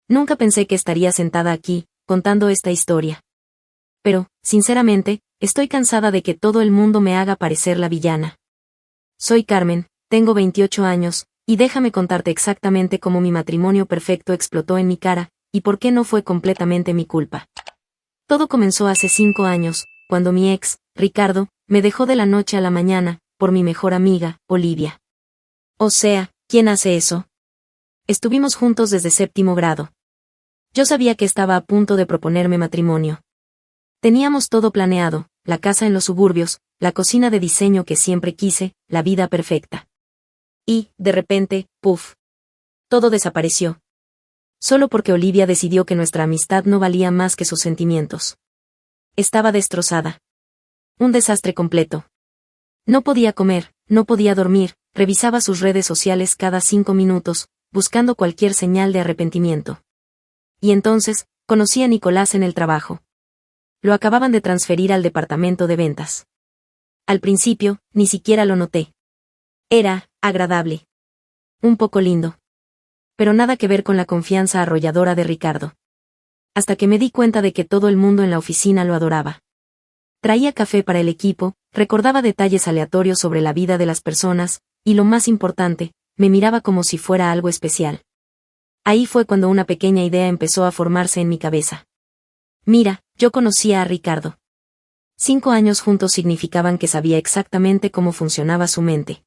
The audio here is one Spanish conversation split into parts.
Nunca pensé que estaría sentada aquí, contando esta historia. Pero, sinceramente, estoy cansada de que todo el mundo me haga parecer la villana. Soy Carmen, tengo 28 años, y déjame contarte exactamente cómo mi matrimonio perfecto explotó en mi cara, y por qué no fue completamente mi culpa. Todo comenzó hace 5 años, cuando mi ex, Ricardo, me dejó de la noche a la mañana, por mi mejor amiga, Olivia. O sea, ¿quién hace eso? Estuvimos juntos desde séptimo grado. Yo sabía que estaba a punto de proponerme matrimonio. Teníamos todo planeado, la casa en los suburbios, la cocina de diseño que siempre quise, la vida perfecta. Y, de repente, ¡puf! Todo desapareció. Solo porque Olivia decidió que nuestra amistad no valía más que sus sentimientos. Estaba destrozada. Un desastre completo. No podía comer, no podía dormir, revisaba sus redes sociales cada 5 minutos, buscando cualquier señal de arrepentimiento. Y entonces, conocí a Nicolás en el trabajo. Lo acababan de transferir al departamento de ventas. Al principio, ni siquiera lo noté. Era agradable. Un poco lindo. Pero nada que ver con la confianza arrolladora de Ricardo. Hasta que me di cuenta de que todo el mundo en la oficina lo adoraba. Traía café para el equipo, recordaba detalles aleatorios sobre la vida de las personas, y lo más importante, me miraba como si fuera algo especial. Ahí fue cuando una pequeña idea empezó a formarse en mi cabeza. Mira, yo conocía a Ricardo. 5 años juntos significaban que sabía exactamente cómo funcionaba su mente.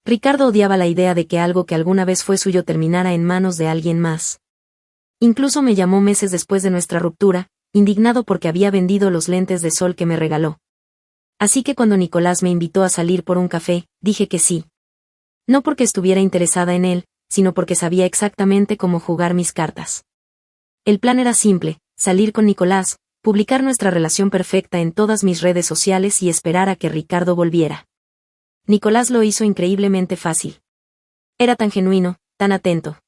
Ricardo odiaba la idea de que algo que alguna vez fue suyo terminara en manos de alguien más. Incluso me llamó meses después de nuestra ruptura, indignado porque había vendido los lentes de sol que me regaló. Así que cuando Nicolás me invitó a salir por un café, dije que sí. No porque estuviera interesada en él, sino porque sabía exactamente cómo jugar mis cartas. El plan era simple, salir con Nicolás, publicar nuestra relación perfecta en todas mis redes sociales y esperar a que Ricardo volviera. Nicolás lo hizo increíblemente fácil. Era tan genuino, tan atento.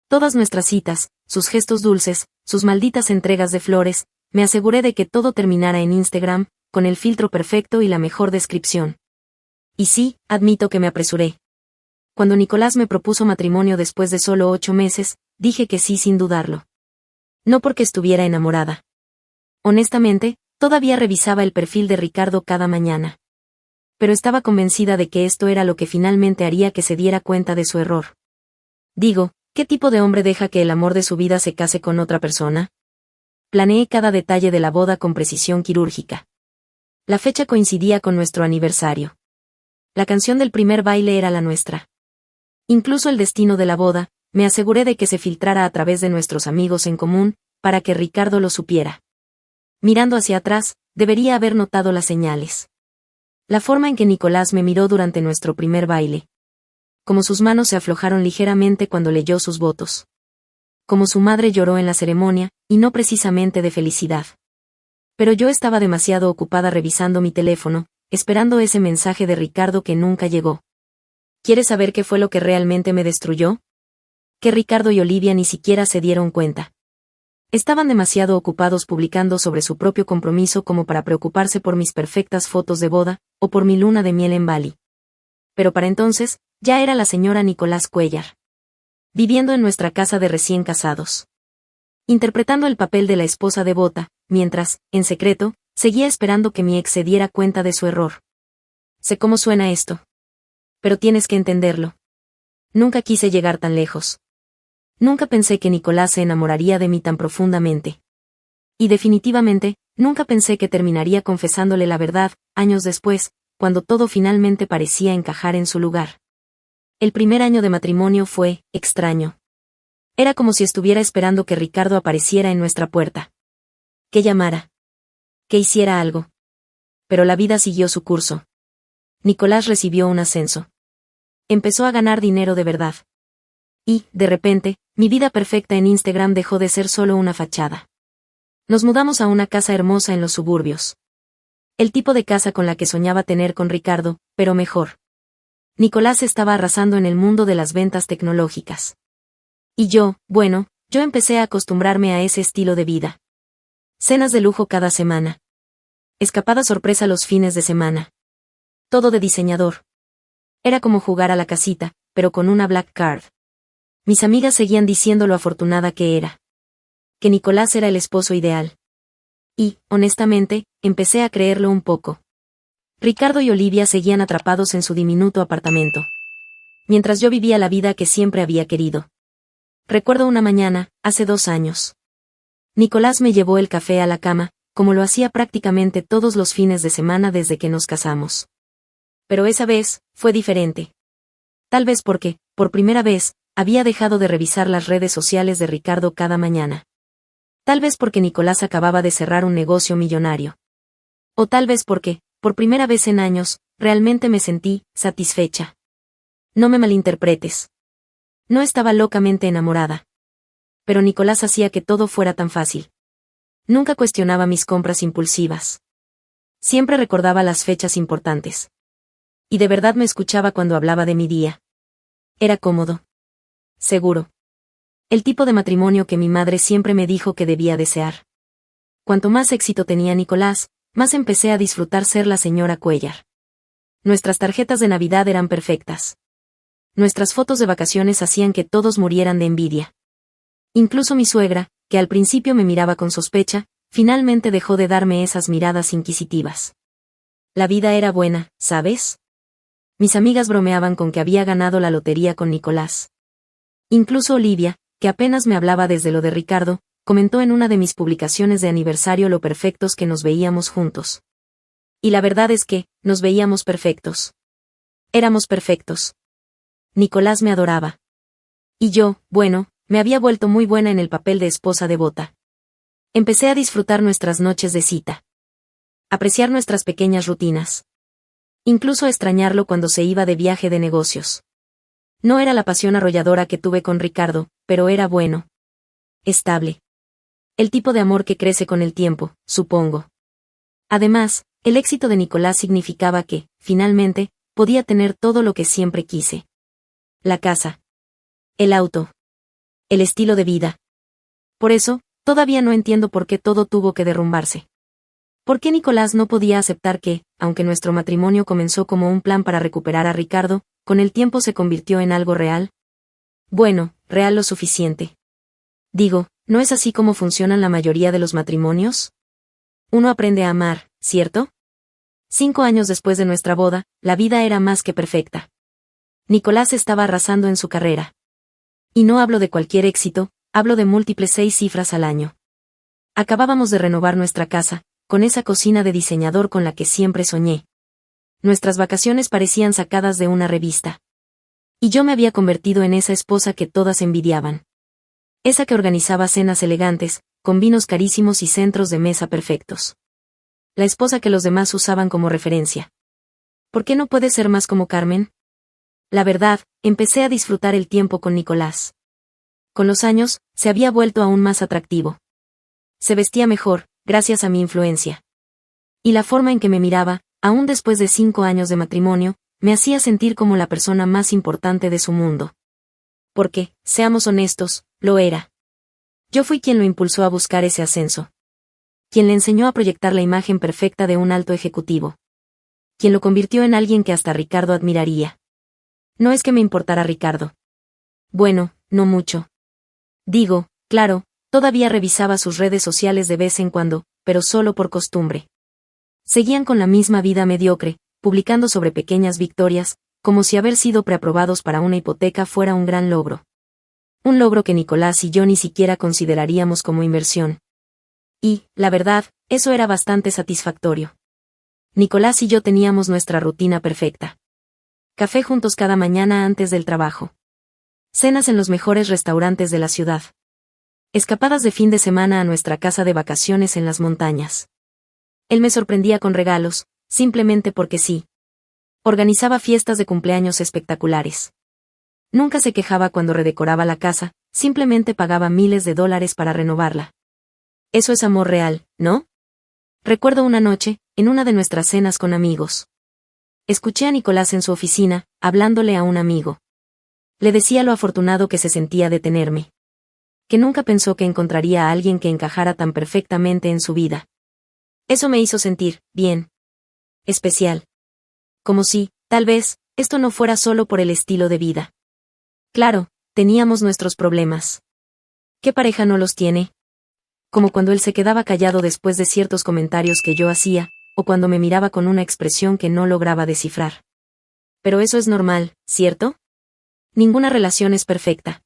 Todas nuestras citas, sus gestos dulces, sus malditas entregas de flores, me aseguré de que todo terminara en Instagram, con el filtro perfecto y la mejor descripción. Y sí, admito que me apresuré. Cuando Nicolás me propuso matrimonio después de solo 8 meses, dije que sí sin dudarlo. No porque estuviera enamorada. Honestamente, todavía revisaba el perfil de Ricardo cada mañana. Pero estaba convencida de que esto era lo que finalmente haría que se diera cuenta de su error. Digo, ¿qué tipo de hombre deja que el amor de su vida se case con otra persona? Planeé cada detalle de la boda con precisión quirúrgica. La fecha coincidía con nuestro aniversario. La canción del primer baile era la nuestra. Incluso el destino de la boda, me aseguré de que se filtrara a través de nuestros amigos en común, para que Ricardo lo supiera. Mirando hacia atrás, debería haber notado las señales. La forma en que Nicolás me miró durante nuestro primer baile. Como sus manos se aflojaron ligeramente cuando leyó sus votos. Como su madre lloró en la ceremonia, y no precisamente de felicidad. Pero yo estaba demasiado ocupada revisando mi teléfono, esperando ese mensaje de Ricardo que nunca llegó. ¿Quieres saber qué fue lo que realmente me destruyó? Que Ricardo y Olivia ni siquiera se dieron cuenta. Estaban demasiado ocupados publicando sobre su propio compromiso como para preocuparse por mis perfectas fotos de boda, o por mi luna de miel en Bali. Pero para entonces, ya era la señora Nicolás Cuéllar. Viviendo en nuestra casa de recién casados. Interpretando el papel de la esposa devota, mientras, en secreto, seguía esperando que mi ex se diera cuenta de su error. Sé cómo suena esto. Pero tienes que entenderlo. Nunca quise llegar tan lejos. Nunca pensé que Nicolás se enamoraría de mí tan profundamente. Y definitivamente, nunca pensé que terminaría confesándole la verdad, años después, cuando todo finalmente parecía encajar en su lugar. El primer año de matrimonio fue extraño. Era como si estuviera esperando que Ricardo apareciera en nuestra puerta. Que llamara. Que hiciera algo. Pero la vida siguió su curso. Nicolás recibió un ascenso. Empezó a ganar dinero de verdad. Y, de repente, mi vida perfecta en Instagram dejó de ser solo una fachada. Nos mudamos a una casa hermosa en los suburbios. El tipo de casa con la que soñaba tener con Ricardo, pero mejor. Nicolás estaba arrasando en el mundo de las ventas tecnológicas. Y yo empecé a acostumbrarme a ese estilo de vida. Cenas de lujo cada semana. Escapada sorpresa los fines de semana. Todo de diseñador. Era como jugar a la casita, pero con una black card. Mis amigas seguían diciendo lo afortunada que era. Que Nicolás era el esposo ideal. Y, honestamente, empecé a creerlo un poco. Ricardo y Olivia seguían atrapados en su diminuto apartamento. Mientras yo vivía la vida que siempre había querido. Recuerdo una mañana, hace 2 años. Nicolás me llevó el café a la cama, como lo hacía prácticamente todos los fines de semana desde que nos casamos. Pero esa vez, fue diferente. Tal vez porque, por primera vez, había dejado de revisar las redes sociales de Ricardo cada mañana. Tal vez porque Nicolás acababa de cerrar un negocio millonario. O tal vez porque, por primera vez en años, realmente me sentí satisfecha. No me malinterpretes. No estaba locamente enamorada. Pero Nicolás hacía que todo fuera tan fácil. Nunca cuestionaba mis compras impulsivas. Siempre recordaba las fechas importantes. Y de verdad me escuchaba cuando hablaba de mi día. Era cómodo. Seguro. El tipo de matrimonio que mi madre siempre me dijo que debía desear. Cuanto más éxito tenía Nicolás, más empecé a disfrutar ser la señora Cuellar. Nuestras tarjetas de Navidad eran perfectas. Nuestras fotos de vacaciones hacían que todos murieran de envidia. Incluso mi suegra, que al principio me miraba con sospecha, finalmente dejó de darme esas miradas inquisitivas. La vida era buena, ¿sabes? Mis amigas bromeaban con que había ganado la lotería con Nicolás. Incluso Olivia, que apenas me hablaba desde lo de Ricardo, comentó en una de mis publicaciones de aniversario lo perfectos que nos veíamos juntos. Y la verdad es que, nos veíamos perfectos. Éramos perfectos. Nicolás me adoraba. Y yo, bueno, me había vuelto muy buena en el papel de esposa devota. Empecé a disfrutar nuestras noches de cita. Apreciar nuestras pequeñas rutinas. Incluso a extrañarlo cuando se iba de viaje de negocios. No era la pasión arrolladora que tuve con Ricardo, pero era bueno. Estable. El tipo de amor que crece con el tiempo, supongo. Además, el éxito de Nicolás significaba que, finalmente, podía tener todo lo que siempre quise. La casa. El auto. El estilo de vida. Por eso, todavía no entiendo por qué todo tuvo que derrumbarse. ¿Por qué Nicolás no podía aceptar que, aunque nuestro matrimonio comenzó como un plan para recuperar a Ricardo, con el tiempo se convirtió en algo real? Bueno, real lo suficiente. Digo, ¿no es así como funcionan la mayoría de los matrimonios? Uno aprende a amar, ¿cierto? 5 años después de nuestra boda, la vida era más que perfecta. Nicolás estaba arrasando en su carrera. Y no hablo de cualquier éxito, hablo de múltiples 6 cifras al año. Acabábamos de renovar nuestra casa, con esa cocina de diseñador con la que siempre soñé. Nuestras vacaciones parecían sacadas de una revista. Y yo me había convertido en esa esposa que todas envidiaban. Esa que organizaba cenas elegantes, con vinos carísimos y centros de mesa perfectos. La esposa que los demás usaban como referencia. ¿Por qué no puede ser más como Carmen? La verdad, empecé a disfrutar el tiempo con Nicolás. Con los años, se había vuelto aún más atractivo. Se vestía mejor, gracias a mi influencia. Y la forma en que me miraba, aún después de 5 años de matrimonio, me hacía sentir como la persona más importante de su mundo. Porque, seamos honestos, lo era. Yo fui quien lo impulsó a buscar ese ascenso. Quien le enseñó a proyectar la imagen perfecta de un alto ejecutivo. Quien lo convirtió en alguien que hasta Ricardo admiraría. No es que me importara Ricardo. Bueno, no mucho. Digo, claro, todavía revisaba sus redes sociales de vez en cuando, pero solo por costumbre. Seguían con la misma vida mediocre, publicando sobre pequeñas victorias, como si haber sido preaprobados para una hipoteca fuera un gran logro. Un logro que Nicolás y yo ni siquiera consideraríamos como inversión. Y, la verdad, eso era bastante satisfactorio. Nicolás y yo teníamos nuestra rutina perfecta. Café juntos cada mañana antes del trabajo. Cenas en los mejores restaurantes de la ciudad. Escapadas de fin de semana a nuestra casa de vacaciones en las montañas. Él me sorprendía con regalos, simplemente porque sí. Organizaba fiestas de cumpleaños espectaculares. Nunca se quejaba cuando redecoraba la casa, simplemente pagaba miles de dólares para renovarla. Eso es amor real, ¿no? Recuerdo una noche, en una de nuestras cenas con amigos. Escuché a Nicolás en su oficina, hablándole a un amigo. Le decía lo afortunado que se sentía de tenerme. Que nunca pensó que encontraría a alguien que encajara tan perfectamente en su vida. Eso me hizo sentir, bien. Especial. Como si, tal vez, esto no fuera solo por el estilo de vida. Claro, teníamos nuestros problemas. ¿Qué pareja no los tiene? Como cuando él se quedaba callado después de ciertos comentarios que yo hacía, o cuando me miraba con una expresión que no lograba descifrar. Pero eso es normal, ¿cierto? Ninguna relación es perfecta.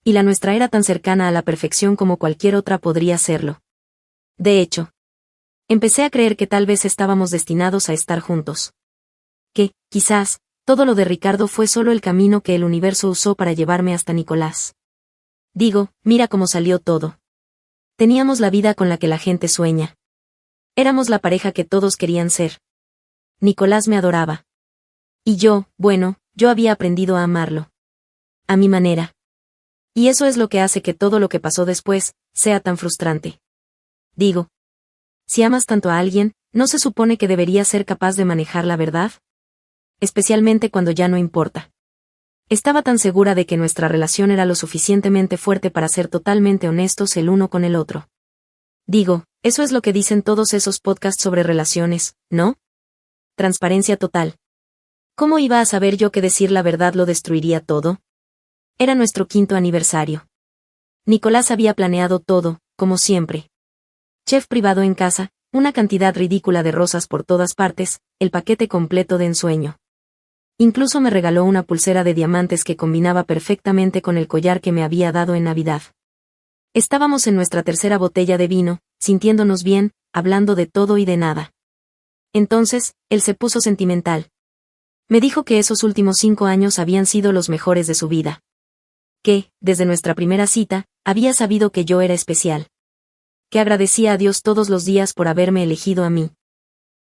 Y la nuestra era tan cercana a la perfección como cualquier otra podría serlo. De hecho, empecé a creer que tal vez estábamos destinados a estar juntos. Que, quizás, todo lo de Ricardo fue solo el camino que el universo usó para llevarme hasta Nicolás. Digo, mira cómo salió todo. Teníamos la vida con la que la gente sueña. Éramos la pareja que todos querían ser. Nicolás me adoraba. Y yo, bueno, yo había aprendido a amarlo. A mi manera. Y eso es lo que hace que todo lo que pasó después sea tan frustrante. Digo, si amas tanto a alguien, ¿no se supone que deberías ser capaz de manejar la verdad? Especialmente cuando ya no importa. Estaba tan segura de que nuestra relación era lo suficientemente fuerte para ser totalmente honestos el uno con el otro. Digo, eso es lo que dicen todos esos podcasts sobre relaciones, ¿no? Transparencia total. ¿Cómo iba a saber yo que decir la verdad lo destruiría todo? Era nuestro 5º aniversario. Nicolás había planeado todo, como siempre. Chef privado en casa, una cantidad ridícula de rosas por todas partes, el paquete completo de ensueño. Incluso me regaló una pulsera de diamantes que combinaba perfectamente con el collar que me había dado en Navidad. Estábamos en nuestra 3ª botella de vino, sintiéndonos bien, hablando de todo y de nada. Entonces, él se puso sentimental. Me dijo que esos últimos 5 años habían sido los mejores de su vida. Que, desde nuestra primera cita, había sabido que yo era especial. Que agradecía a Dios todos los días por haberme elegido a mí.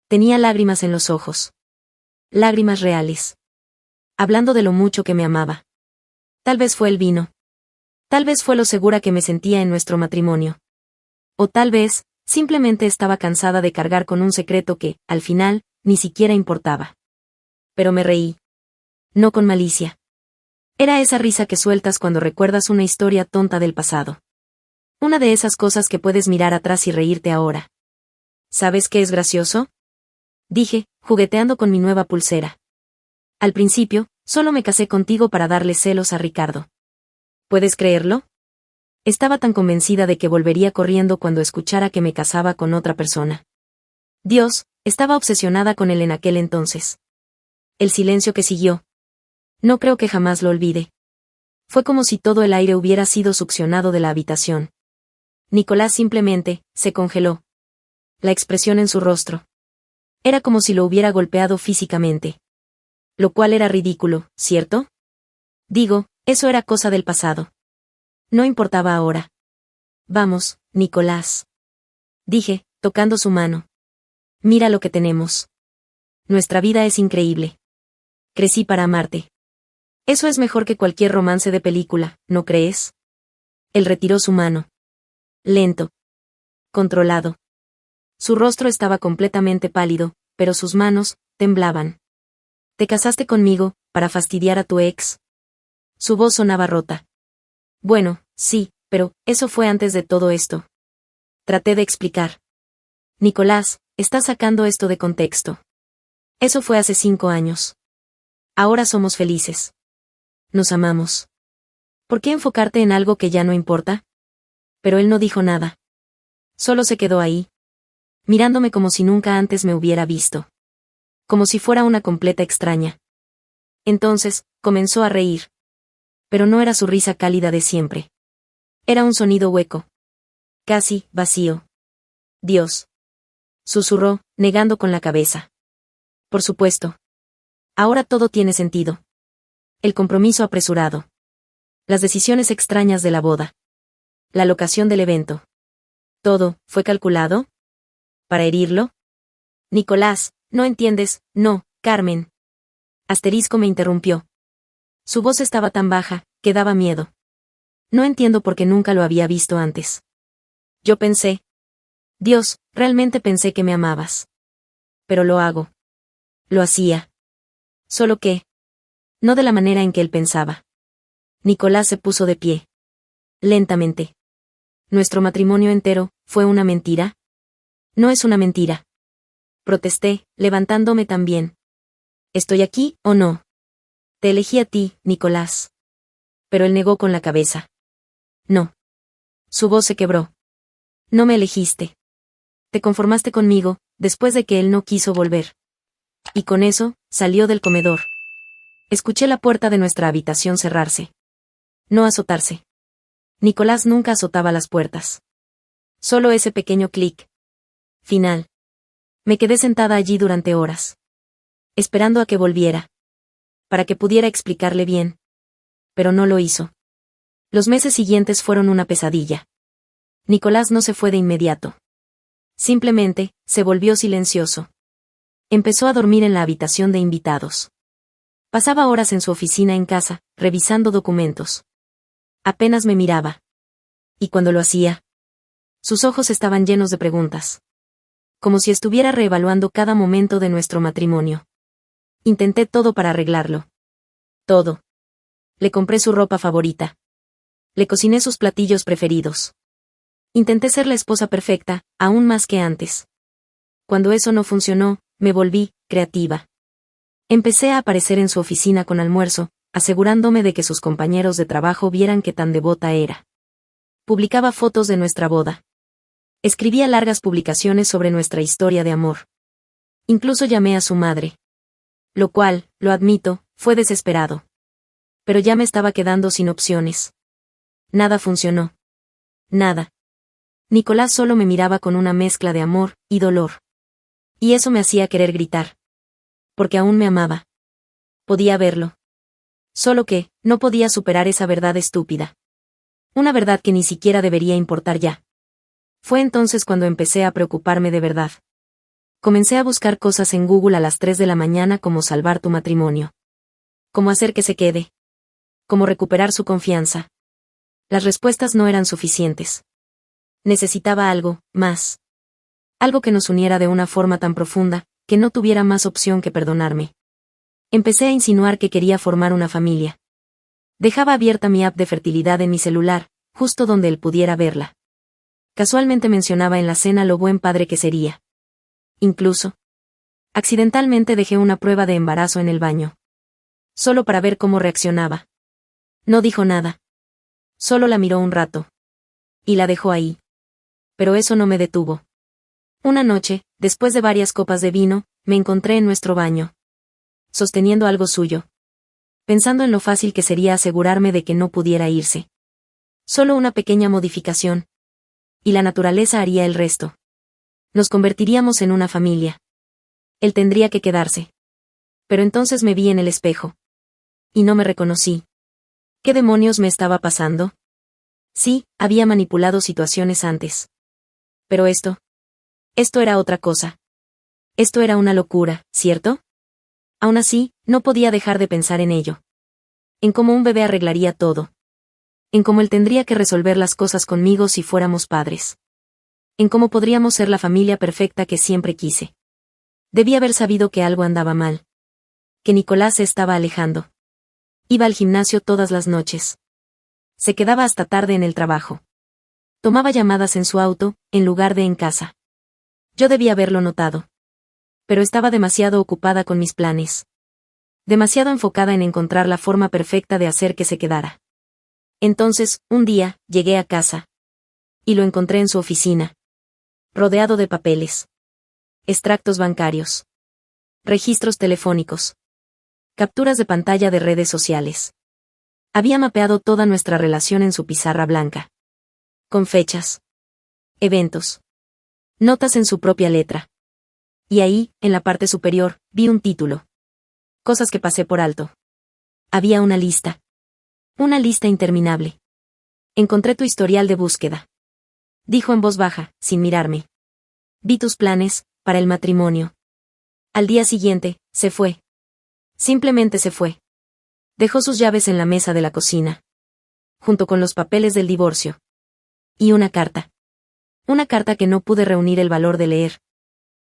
Tenía lágrimas en los ojos. Lágrimas reales. Hablando de lo mucho que me amaba. Tal vez fue el vino. Tal vez fue lo segura que me sentía en nuestro matrimonio. O tal vez, simplemente estaba cansada de cargar con un secreto que, al final, ni siquiera importaba. Pero me reí. No con malicia. Era esa risa que sueltas cuando recuerdas una historia tonta del pasado. Una de esas cosas que puedes mirar atrás y reírte ahora. ¿Sabes qué es gracioso? Dije, jugueteando con mi nueva pulsera. Al principio, solo me casé contigo para darle celos a Ricardo. ¿Puedes creerlo? Estaba tan convencida de que volvería corriendo cuando escuchara que me casaba con otra persona. Dios, estaba obsesionada con él en aquel entonces. El silencio que siguió. No creo que jamás lo olvide. Fue como si todo el aire hubiera sido succionado de la habitación. Nicolás simplemente, se congeló. La expresión en su rostro. Era como si lo hubiera golpeado físicamente. Lo cual era ridículo, ¿cierto? Digo, eso era cosa del pasado. No importaba ahora. Vamos, Nicolás. Dije, tocando su mano. Mira lo que tenemos. Nuestra vida es increíble. Crecí para amarte. Eso es mejor que cualquier romance de película, ¿no crees? Él retiró su mano. Lento. Controlado. Su rostro estaba completamente pálido, pero sus manos temblaban. ¿Te casaste conmigo, para fastidiar a tu ex? Su voz sonaba rota. Bueno, sí, pero, eso fue antes de todo esto. Traté de explicar. Nicolás, estás sacando esto de contexto. Eso fue hace 5 años. Ahora somos felices. Nos amamos. ¿Por qué enfocarte en algo que ya no importa? Pero él no dijo nada. Solo se quedó ahí. Mirándome como si nunca antes me hubiera visto. Como si fuera una completa extraña. Entonces, comenzó a reír. Pero no era su risa cálida de siempre. Era un sonido hueco. Casi, vacío. Dios. Susurró, negando con la cabeza. Por supuesto. Ahora todo tiene sentido. El compromiso apresurado. Las decisiones extrañas de la boda. La locación del evento. Todo, ¿fue calculado? ¿Para herirlo? Nicolás, no entiendes, no, Carmen. Asterisco me interrumpió. Su voz estaba tan baja, que daba miedo. No entiendo por qué nunca lo había visto antes. Yo pensé. Dios, realmente pensé que me amabas. Pero lo hago. Lo hacía. Solo que. No de la manera en que él pensaba. Nicolás se puso de pie. Lentamente. ¿Nuestro matrimonio entero fue una mentira? No es una mentira. Protesté, levantándome también. ¿Estoy aquí, o no? Te elegí a ti, Nicolás. Pero él negó con la cabeza. No. Su voz se quebró. No me elegiste. Te conformaste conmigo, después de que él no quiso volver. Y con eso, salió del comedor. Escuché la puerta de nuestra habitación cerrarse. No azotarse. Nicolás nunca azotaba las puertas. Solo ese pequeño clic. Final. Me quedé sentada allí durante horas. Esperando a que volviera. Para que pudiera explicarle bien. Pero no lo hizo. Los meses siguientes fueron una pesadilla. Nicolás no se fue de inmediato. Simplemente, se volvió silencioso. Empezó a dormir en la habitación de invitados. Pasaba horas en su oficina en casa, revisando documentos. Apenas me miraba. Y cuando lo hacía, sus ojos estaban llenos de preguntas. Como si estuviera reevaluando cada momento de nuestro matrimonio. Intenté todo para arreglarlo. Todo. Le compré su ropa favorita. Le cociné sus platillos preferidos. Intenté ser la esposa perfecta, aún más que antes. Cuando eso no funcionó, me volví creativa. Empecé a aparecer en su oficina con almuerzo, asegurándome de que sus compañeros de trabajo vieran qué tan devota era. Publicaba fotos de nuestra boda. Escribía largas publicaciones sobre nuestra historia de amor. Incluso llamé a su madre. Lo cual, lo admito, fue desesperado. Pero ya me estaba quedando sin opciones. Nada funcionó. Nada. Nicolás solo me miraba con una mezcla de amor y dolor. Y eso me hacía querer gritar. Porque aún me amaba. Podía verlo. Solo que, no podía superar esa verdad estúpida. Una verdad que ni siquiera debería importar ya. Fue entonces cuando empecé a preocuparme de verdad. Comencé a buscar cosas en Google a las 3 de la mañana como salvar tu matrimonio. Cómo hacer que se quede. Cómo recuperar su confianza. Las respuestas no eran suficientes. Necesitaba algo más. Algo que nos uniera de una forma tan profunda, que no tuviera más opción que perdonarme. Empecé a insinuar que quería formar una familia. Dejaba abierta mi app de fertilidad en mi celular, justo donde él pudiera verla. Casualmente mencionaba en la cena lo buen padre que sería. Incluso, accidentalmente dejé una prueba de embarazo en el baño. Solo para ver cómo reaccionaba. No dijo nada. Solo la miró un rato. Y la dejó ahí. Pero eso no me detuvo. Una noche, después de varias copas de vino, me encontré en nuestro baño. Sosteniendo algo suyo. Pensando en lo fácil que sería asegurarme de que no pudiera irse. Solo una pequeña modificación. Y la naturaleza haría el resto. Nos convertiríamos en una familia. Él tendría que quedarse. Pero entonces me vi en el espejo. Y no me reconocí. ¿Qué demonios me estaba pasando? Sí, había manipulado situaciones antes. Pero esto era otra cosa. Esto era una locura, ¿cierto? Aún así, no podía dejar de pensar en ello. En cómo un bebé arreglaría todo. En cómo él tendría que resolver las cosas conmigo si fuéramos padres. En cómo podríamos ser la familia perfecta que siempre quise. Debí haber sabido que algo andaba mal. Que Nicolás se estaba alejando. Iba al gimnasio todas las noches. Se quedaba hasta tarde en el trabajo. Tomaba llamadas en su auto, en lugar de en casa. Yo debía haberlo notado. Pero estaba demasiado ocupada con mis planes. Demasiado enfocada en encontrar la forma perfecta de hacer que se quedara. Entonces, un día, llegué a casa. Y lo encontré en su oficina. Rodeado de papeles. Extractos bancarios. Registros telefónicos. Capturas de pantalla de redes sociales. Había mapeado toda nuestra relación en su pizarra blanca. Con fechas. Eventos. Notas en su propia letra. Y ahí, en la parte superior, vi un título. Cosas que pasé por alto. Había una lista. Una lista interminable. Encontré tu historial de búsqueda. Dijo en voz baja, sin mirarme. Vi tus planes, para el matrimonio. Al día siguiente, se fue. Simplemente se fue. Dejó sus llaves en la mesa de la cocina. Junto con los papeles del divorcio. Y una carta. Una carta que no pude reunir el valor de leer.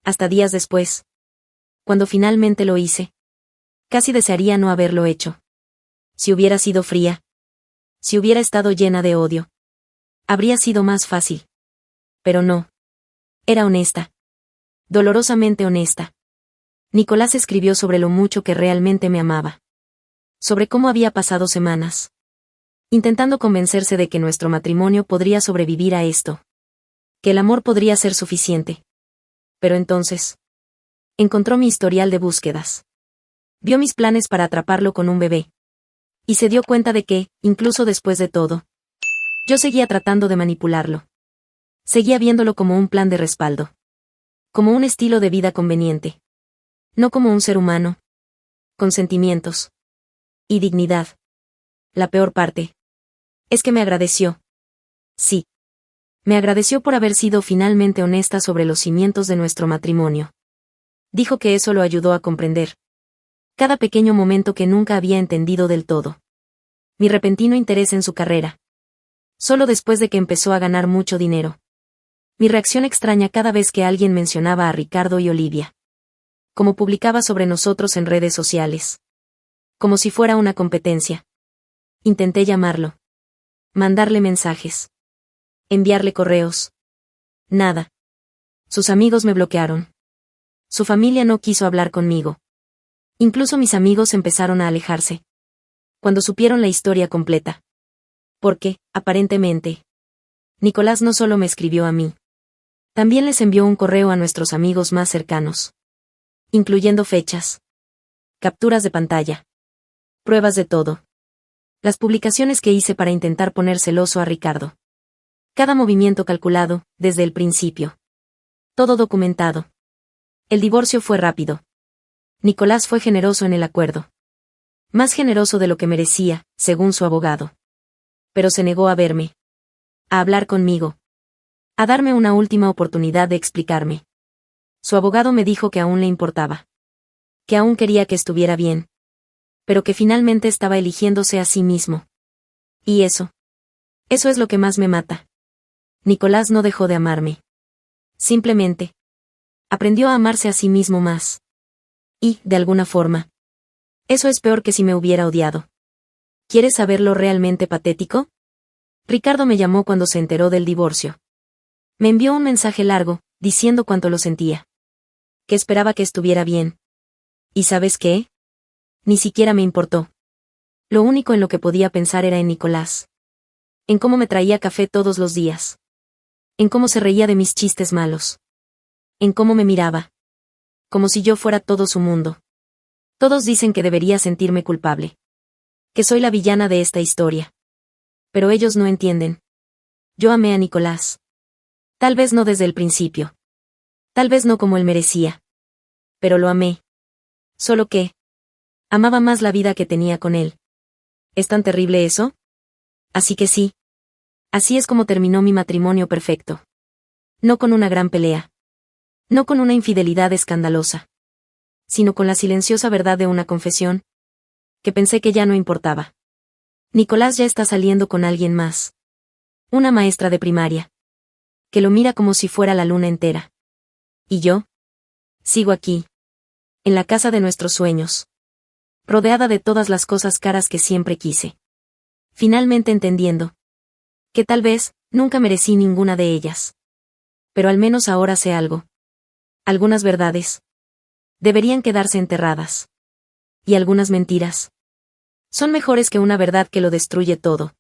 Hasta días después. Cuando finalmente lo hice. Casi desearía no haberlo hecho. Si hubiera sido fría. Si hubiera estado llena de odio. Habría sido más fácil. Pero no. Era honesta. Dolorosamente honesta. Nicolás escribió sobre lo mucho que realmente me amaba. Sobre cómo había pasado semanas. intentando convencerse de que nuestro matrimonio podría sobrevivir a esto. Que el amor podría ser suficiente. Pero entonces, encontró mi historial de búsquedas. Vio mis planes para atraparlo con un bebé. Y se dio cuenta de que, incluso después de todo, yo seguía tratando de manipularlo. Seguía viéndolo como un plan de respaldo. Como un estilo de vida conveniente. No como un ser humano. Con sentimientos. Y dignidad. La peor parte. Es que me agradeció. Sí. Me agradeció por haber sido finalmente honesta sobre los cimientos de nuestro matrimonio. Dijo que eso lo ayudó a comprender cada pequeño momento que nunca había entendido del todo. Mi repentino interés en su carrera. Solo después de que empezó a ganar mucho dinero. Mi reacción extraña cada vez que alguien mencionaba a Ricardo y Olivia. Como publicaba sobre nosotros en redes sociales. Como si fuera una competencia. Intenté llamarlo. Mandarle mensajes. Enviarle correos. Nada. Sus amigos me bloquearon. Su familia no quiso hablar conmigo. Incluso mis amigos empezaron a alejarse. Cuando supieron la historia completa. Porque, aparentemente, Nicolás no solo me escribió a mí. También les envió un correo a nuestros amigos más cercanos. Incluyendo fechas. Capturas de pantalla. Pruebas de todo. Las publicaciones que hice para intentar poner celoso a Ricardo. Cada movimiento calculado, desde el principio. Todo documentado. El divorcio fue rápido. Nicolás fue generoso en el acuerdo. Más generoso de lo que merecía, según su abogado. Pero se negó a verme. A hablar conmigo. A darme una última oportunidad de explicarme. Su abogado me dijo que aún le importaba. Que aún quería que estuviera bien. Pero que finalmente estaba eligiéndose a sí mismo. Y eso. Eso es lo que más me mata. Nicolás no dejó de amarme. Simplemente. Aprendió a amarse a sí mismo más. Y, de alguna forma. Eso es peor que si me hubiera odiado. ¿Quieres saber lo realmente patético? Ricardo me llamó cuando se enteró del divorcio. Me envió un mensaje largo, diciendo cuánto lo sentía. Que esperaba que estuviera bien. ¿Y sabes qué? Ni siquiera me importó. Lo único en lo que podía pensar era en Nicolás. En cómo me traía café todos los días. En cómo se reía de mis chistes malos. En cómo me miraba. Como si yo fuera todo su mundo. Todos dicen que debería sentirme culpable. Que soy la villana de esta historia. Pero ellos no entienden. Yo amé a Nicolás. Tal vez no desde el principio. Tal vez no como él merecía. Pero lo amé. Solo que amaba más la vida que tenía con él. ¿Es tan terrible eso? Así que sí. Así es como terminó mi matrimonio perfecto. No con una gran pelea. No con una infidelidad escandalosa. Sino con la silenciosa verdad de una confesión. Que pensé que ya no importaba. Nicolás ya está saliendo con alguien más. Una maestra de primaria. Que lo mira como si fuera la luna entera. ¿Y yo? Sigo aquí. En la casa de nuestros sueños. Rodeada de todas las cosas caras que siempre quise. Finalmente entendiendo. Que tal vez, nunca merecí ninguna de ellas. Pero al menos ahora sé algo. Algunas verdades. Deberían quedarse enterradas. Y algunas mentiras. Son mejores que una verdad que lo destruye todo.